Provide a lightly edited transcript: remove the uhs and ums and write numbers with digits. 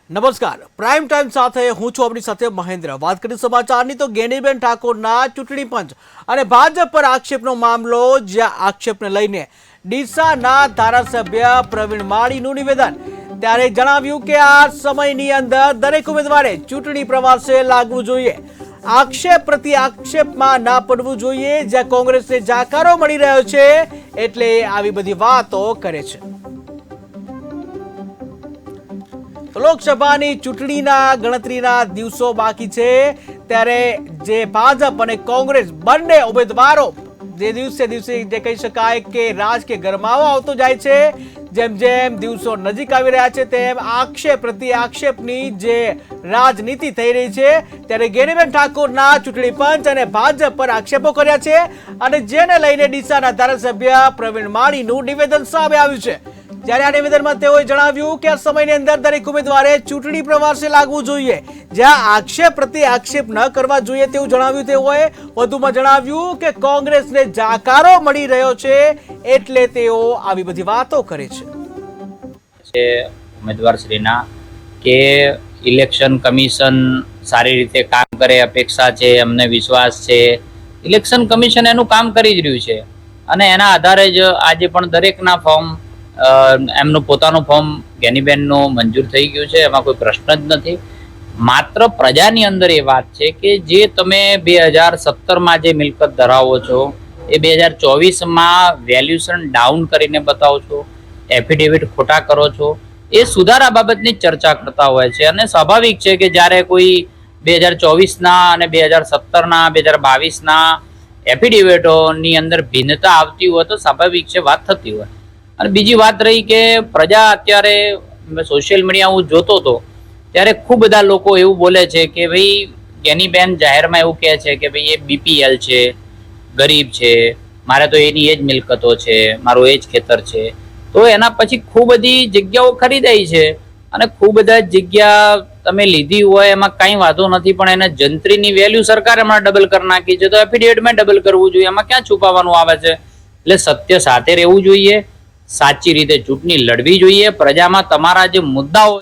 નમસ્કાર, prime time સાથે હું છું આપણી સાથે મહેન્દ્ર। વાત કરી સમાચારની તો ગેનીબેન ઠાકોરના ચૂંટણી પંચ અને ભાજપ પર આક્ષેપનો મામલો, જ્યાં આક્ષેપને લઈને ડીસાના ધારાસભ્ય પ્રવીણ માળીનું નિવેદન। ત્યારે જણાવ્યું કે આ સમયની અંદર દરેક ઉમેદવારે ચૂંટણી પ્રવાસે લાગવું જોઈએ, આક્ષેપ પ્રતિ આક્ષેપમાં ના પડવું જોઈએ। જ્યાં કોંગ્રેસને જાકારો મળી રહ્યો છે એટલે આવી બધી વાતો કરે છે। લોકસભાની ચૂંટણીના ગણતરીના દિવસો બાકી છે, ત્યારે જે ભાજપ અને કોંગ્રેસ બંને ઉમેદવારો જે દિવસે જે કહી શકાય કે રાજકીય ગરમાવો આવતો જાય છે। જેમ જેમ દિવસો નજીક આવી રહ્યા છે તેમ આક્ષેપ પ્રતિ આક્ષેપની જે રાજનીતિ થઈ રહી છે। ત્યારે ગેનીબેન ઠાકોરના ચૂંટણી પંચ અને ભાજપ પર આક્ષેપો કર્યા છે અને જેને લઈને ડીસાના ધારાસભ્ય પ્રવીણ માળીનું નિવેદન સામે આવ્યું છે। જ્યારે આ નિવેદનમાં તેઓએ જણાવ્યું કે આ સમયની અંદર દરેક ઉમેદવારે ચૂંટણી પ્રવાસે લાગવું જોઈએ, જ્યાં આક્ષેપ પ્રતિ આક્ષેપ ન કરવા જોઈએ તેવું જણાવ્યું। તેઓએ વધુમાં જણાવ્યું કે કોંગ્રેસને જાકારો મળી રહ્યો છે એટલે તેઓ આવી બધી વાતો કરે છે। ઉમેદવારશ્રીના કે ઇલેક્શન કમિશન સારી રીતે કામ કરે અપેક્ષા છે, અમને વિશ્વાસ છે। ઇલેક્શન કમિશન એનું કામ કરી જ રહ્યું છે અને એના આધારે જ આજે પણ દરેકના ફોર્મ એમનું પોતાનું ફોર્મ ગેનીબેનનું મંજૂર થઈ ગયું છે, એમાં કોઈ પ્રશ્ન જ નથી। માત્ર પ્રજાની અંદર એ વાત છે કે જે તમે 2017માં જે મિલકત ધરાવો છો એ 2024માં વેલ્યુએશન ડાઉન કરીને બતાવો છો, એફિડેવિટ ખોટા કરો છો, એ સુધારા બાબતની ચર્ચા કરતા હોય છે। અને સ્વાભાવિક છે કે જ્યારે કોઈ 2024ના અને 2017ના 2022ના એફિડેવિટોની અંદર ભિન્નતા આવતી હોય તો સ્વાભાવિક છે વાત થતી હોય। અને બીજી વાત રહી કે પ્રજા અત્યારે સોશિયલ મીડિયા હું જોતો હતો ત્યારે ખૂબ બધા લોકો એવું બોલે છે કે ભાઈ ગેનીબેન જાહેરમાં એવું કહે છે કે ભાઈ એ બીપીએલ છે, ગરીબ છે, મારે તો એની એ જ મિલકતો છે, મારું એ જ ખેતર છે। તો એના પછી ખૂબ બધી જગ્યાઓ ખરીદાઈ છે અને ખૂબ બધા જગ્યા તમે લીધી હોય એમાં કાંઈ વાંધો નથી, પણ એને જંત્રીની વેલ્યુ સરકારે હમણાં ડબલ કરી નાખી છે તો એફિડેવિટમાં ડબલ કરવું જોઈએ, એમાં ક્યાં છુપાવવાનું આવે છે। એટલે સત્ય સાથે રહેવું જોઈએ, સાચી રીતે ચૂંટણી લડવી જોઈએ, પ્રજામાં તમારા જે મુદ્દાઓ